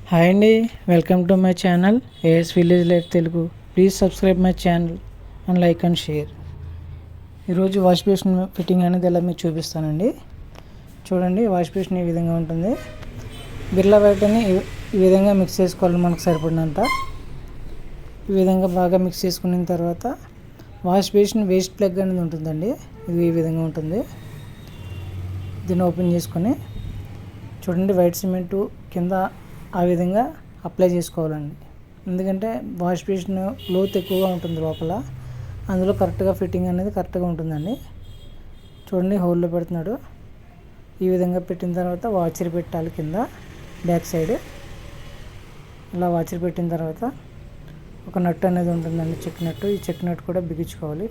Hi అండి, welcome to my channel AS village life Telugu. Please subscribe my channel and like and share. ఈరోజు wash basin fitting అనేది ఎలా మీకు చూపిస్తానండి. చూడండి, వాష్ బేసిన్ ఈ విధంగా ఉంటుంది. బిర్లా వైట్ని ఈ విధంగా మిక్స్ చేసుకోవాలి. మనకు సరిపడినంత ఈ విధంగా బాగా మిక్స్ చేసుకున్న తర్వాత వాష్ బేసిన్ వేస్ట్ ప్లగ్ అనేది ఉంటుందండి. ఇది ఈ విధంగా ఉంటుంది. దీన్ని ఓపెన్ చేసుకొని చూడండి, వైట్ సిమెంటు కింద ఆ విధంగా అప్లై చేసుకోవాలండి. ఎందుకంటే వాష్ బేసిన్ లోతు ఎక్కువగా ఉంటుంది లోపల, అందులో కరెక్ట్గా ఫిట్టింగ్ అనేది కరెక్ట్గా ఉంటుందండి. చూడండి, హోల్లో పెడుతున్నాడు. ఈ విధంగా పెట్టిన తర్వాత వాచర్ పెట్టాలి కింద బ్యాక్ సైడ్. ఇలా వాచర్ పెట్టిన తర్వాత ఒక నట్ అనేది ఉంటుందండి, చెక్ నట్టు. ఈ చెక్ నట్ కూడా బిగించుకోవాలి.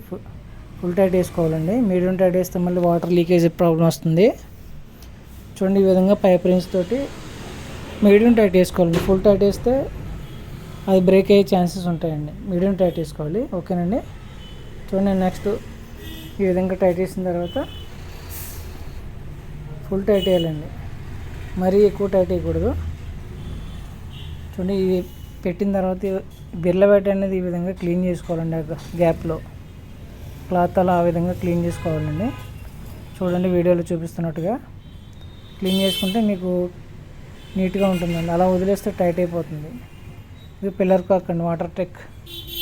ఫుల్ టైట్ వేసుకోవాలండి. మీడియం టైట్ వేస్తే మళ్ళీ వాటర్ లీకేజ్ ప్రాబ్లం వస్తుంది. చూడండి, ఈ విధంగా పైప్ రింగ్స్ తోటి మీడియం టైట్ వేసుకోవాలండి. ఫుల్ టైట్ వేస్తే అది బ్రేక్ అయ్యే ఛాన్సెస్ ఉంటాయండి. మీడియం టైట్ వేసుకోవాలి. ఓకేనండి. చూడండి, నెక్స్ట్ ఈ విధంగా టైట్ వేసిన తర్వాత ఫుల్ టైట్ వేయాలండి. మరీ ఎక్కువ టైట్ వేయకూడదు. చూడండి, ఇది పెట్టిన తర్వాత బిర్ల వైట్ అనేది ఈ విధంగా క్లీన్ చేసుకోవాలండి. గ్యాప్లో క్లాత్ అలా ఆ విధంగా క్లీన్ చేసుకోవాలండి. చూడండి, వీడియోలో చూపిస్తున్నట్టుగా క్లీన్ చేసుకుంటే మీకు నీట్గా ఉంటుందండి. అలా వదిలేస్తే టైట్ అయిపోతుంది. ఇది పిల్లర్ కాక్ అండి, వాటర్ టెక్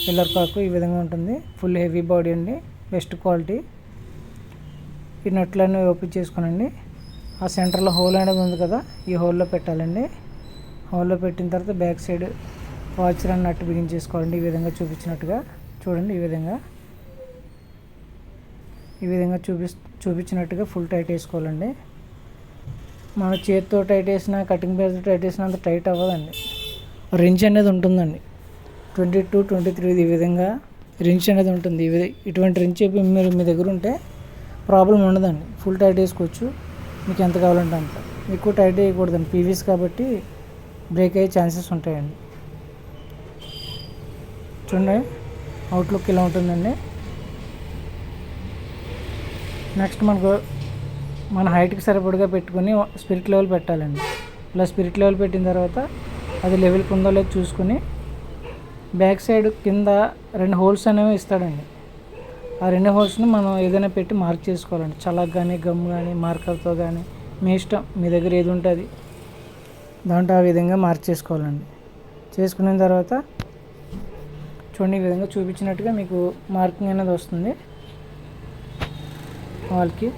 పిల్లర్ కాక్ ఈ విధంగా ఉంటుంది. ఫుల్ హెవీ బాడీ అండి, బెస్ట్ క్వాలిటీ. ఈ నట్లన్నీ ఓపెన్ చేసుకోనండి. ఆ సెంటర్లో హోల్ అనేది ఉంది కదా, ఈ హోల్లో పెట్టాలండి. హోల్లో పెట్టిన తర్వాత బ్యాక్ సైడ్ వాచర్ అని నట్టు బిగించేసుకోవాలండి. ఈ విధంగా చూపించినట్టుగా చూడండి. ఈ విధంగా చూపించినట్టుగా ఫుల్ టైట్ వేసుకోవాలండి. మన చేతితో టైట్ వేసినా, కటింగ్ ప్లేస్తో టైట్ వేసినా అంత టైట్ అవ్వదండి. రించ్ అనేది ఉంటుందండి, 22, 23 ఈ విధంగా రించ్ అనేది ఉంటుంది. ఇటువంటి రించ్ మీరు మీ దగ్గర ఉంటే ప్రాబ్లం ఉండదండి. ఫుల్ టైట్ వేసుకోవచ్చు. మీకు ఎంత కావాలంటే అంత. ఎక్కువ టైట్ వేయకూడదండి, పీవీస్ కాబట్టి బ్రేక్ అయ్యే ఛాన్సెస్ ఉంటాయండి. చూడండి, అవుట్లుక్ ఇలా ఉంటుందండి. నెక్స్ట్ మన హైట్కి సరిపడగా పెట్టుకొని స్పిరిట్ లెవెల్ పెట్టాలండి. ఇలా స్పిరిట్ లెవెల్ పెట్టిన తర్వాత అది లెవెల్కి ఉందో లేదో చూసుకొని బ్యాక్ సైడ్ కింద 2 హోల్స్ అనేవి ఇస్తాడండి. ఆ 2 హోల్స్ని మనం ఏదైనా పెట్టి మార్క్ చేసుకోవాలండి. చలాక్ కానీ, గమ్ కానీ, మార్కర్తో కానీ, మీ ఇష్టం, మీ దగ్గర ఏది ఉంటుంది దాంట్లో ఆ విధంగా మార్క్ చేసుకోవాలండి. చేసుకున్న తర్వాత చూడండి, ఈ విధంగా చూపించినట్టుగా మీకు మార్కింగ్ అనేది వస్తుంది వాల్కి.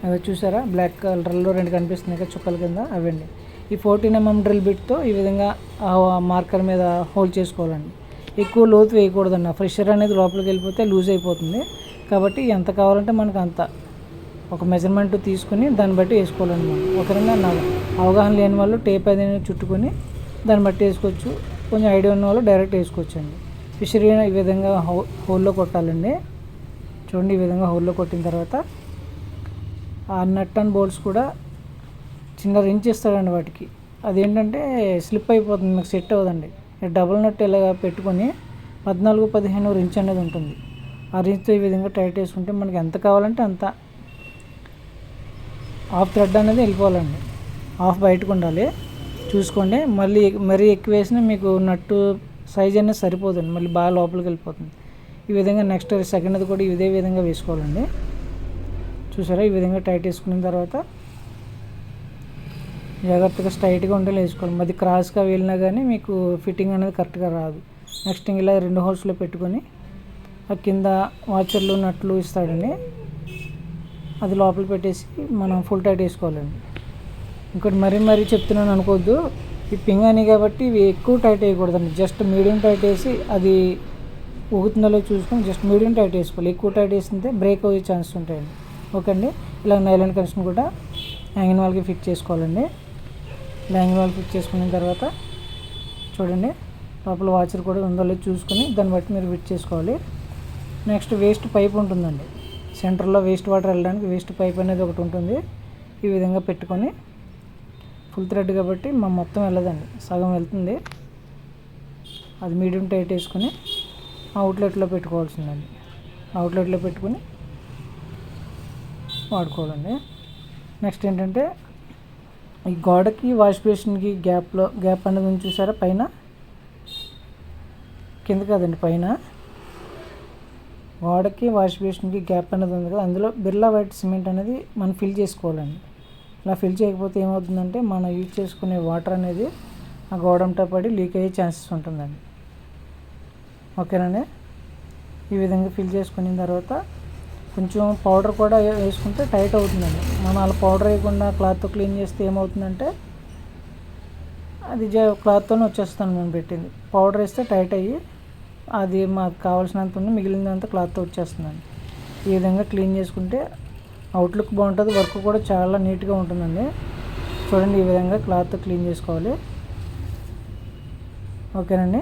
అవి చూసారా, బ్లాక్ కలర్లో 2 కనిపిస్తున్నాయి కదా చుక్కల కింద, అవండి. ఈ 14mm డ్రిల్ బిట్తో ఈ విధంగా మార్కర్ మీద హోల్డ్ చేసుకోవాలండి. ఎక్కువ లోతు వేయకూడదండి. ఫ్రెషర్ అనేది లోపలికి వెళ్ళిపోతే లూజ్ అయిపోతుంది. కాబట్టి ఎంత కావాలంటే మనకు అంత ఒక మెజర్మెంట్ తీసుకుని దాన్ని బట్టి వేసుకోవాలండి. మనం ఒకరిగా అవగాహన లేని వాళ్ళు టేప్ అది చుట్టుకొని దాన్ని బట్టి వేసుకోవచ్చు. కొంచెం ఐడియా ఉన్న వాళ్ళు డైరెక్ట్ వేసుకోవచ్చు అండి. ఫిషర్ ఈ విధంగా హోల్లో కొట్టాలండి. చూడండి, ఈ విధంగా హోల్లో కొట్టిన తర్వాత ఆ నట్ అండ్ బోల్ట్స్ కూడా చిన్న రించ్ ఇస్తాడండి వాటికి. అదేంటంటే స్లిప్ అయిపోతుంది, మీకు సెట్ అవ్వదండి. డబుల్ నట్ ఇలా పెట్టుకొని 14, 15 రించ్ అనేది ఉంటుంది. ఆ రించ్తో ఈ విధంగా టైట్ వేసుకుంటే మనకి ఎంత కావాలంటే అంత. హాఫ్ థ్రెడ్ అనేది వెళ్ళిపోవాలండి, హాఫ్ బయటకు ఉండాలి. చూసుకోండి, మరీ ఎక్కువ వేసినా మీకు నట్టు సైజ్ అనేది సరిపోతుంది, మళ్ళీ బాగా లోపలికి వెళ్ళిపోతుంది. ఈ విధంగా నెక్స్ట్ సెకండ్ది కూడా ఇదే విధంగా వేసుకోవాలండి. చూసారా, ఈ విధంగా టైట్ వేసుకున్న తర్వాత జాగ్రత్తగా స్ట్రైట్గా ఉండేలా వేసుకోవాలి. మరి క్రాస్గా వెళ్ళినా కానీ మీకు ఫిట్టింగ్ అనేది కరెక్ట్గా రాదు. నెక్స్ట్ ఇలా 2 హోల్స్లో పెట్టుకొని ఆ కింద వాచర్లు నట్లు ఇస్తాడండి, అది లోపల పెట్టేసి మనం ఫుల్ టైట్ వేసుకోవాలండి. ఇంకోటి మరీ చెప్తున్నాను అనుకోవద్దు, ఈ పింగాని కాబట్టి ఇవి ఎక్కువ టైట్ వేయకూడదండి. జస్ట్ మీడియం టైట్ వేసి అది ఊగుతుందో చూసుకొని జస్ట్ మీడియం టైట్ వేసుకోవాలి. ఎక్కువ టైట్ వేస్తుంటే బ్రేక్ అయ్యే ఛాన్సెస్ ఉంటాయండి. ఓకే అండి. ఇలా నైలాన్ కనెక్షన్ కూడా హ్యాంగిన్ వాల్కి ఫిట్ చేసుకోవాలండి. హ్యాంగిన్ వాల్ ఫిట్ చేసుకున్న తర్వాత చూడండి, లోపల వాచర్ కూడా ఉందో లేదో చూసుకొని దాన్ని బట్టి మీరు ఫిట్ చేసుకోవాలి. నెక్స్ట్ వేస్ట్ పైప్ ఉంటుందండి. సెంటర్లో వేస్ట్ వాటర్ వెళ్ళడానికి వేస్ట్ పైప్ అనేది ఒకటి ఉంటుంది. ఈ విధంగా పెట్టుకొని ఫుల్ థ్రెడ్ కాబట్టి మొత్తం వెళ్ళదండి, సగం వెళ్తుంది. అది మీడియం టైట్ వేసుకొని అవుట్లెట్లో పెట్టుకోవాల్సిందండి. అవుట్లెట్లో పెట్టుకొని వాడుకోవాలండి. నెక్స్ట్ ఏంటంటే ఈ గోడకి వాష్ బేసిన్కి గ్యాప్ అనేది ఉంది చూసారా, పైన కింద కాదండి పైన గోడకి వాష్ బేసిన్కి గ్యాప్ అనేది ఉంది కదా, అందులో బిర్లా వైట్ సిమెంట్ అనేది మనం ఫిల్ చేసుకోవాలండి. ఇలా ఫిల్ చేయకపోతే ఏమవుతుందంటే మనం యూజ్ చేసుకునే వాటర్ అనేది ఆ గోడంతో పడి లీక్ అయ్యే ఛాన్సెస్ ఉంటుందండి. ఓకేనండి. ఈ విధంగా ఫిల్ చేసుకున్న తర్వాత కొంచెం పౌడర్ కూడా వేసుకుంటే టైట్ అవుతుందండి. మనం అలా పౌడర్ వేయకుండా క్లాత్తో క్లీన్ చేస్తే ఏమవుతుందంటే అది క్లాత్తోనే వచ్చేస్తాను మనం పెట్టింది. పౌడర్ వేస్తే టైట్ అయ్యి అది మాకు కావాల్సినంత ఉంది, మిగిలినంత క్లాత్తో వచ్చేస్తుందండి. ఈ విధంగా క్లీన్ చేసుకుంటే అవుట్లుక్ బాగుంటుంది, వర్క్ కూడా చాలా నీట్గా ఉంటుందండి. చూడండి, ఈ విధంగా క్లాత్తో క్లీన్ చేసుకోవాలి. ఓకేనండి.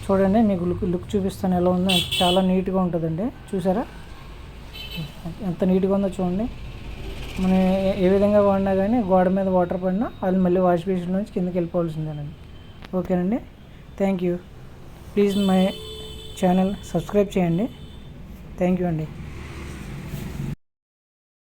చూడండి, మీకు లుక్ చూపిస్తాను ఎలా ఉందో. చాలా నీట్గా ఉంటుందండి. చూసారా ఎంత నీట్గా ఉందో చూడండి. మనం ఏ విధంగా వాడినా కానీ గోడ మీద వాటర్ పడినా అది మళ్ళీ వాష్ బేసిన్ నుంచి కిందకి వెళ్ళిపోవాల్సిందేనండి. ఓకేనండి. Thank you. Please my channel subscribe చేయండి. థ్యాంక్ యూ అండి.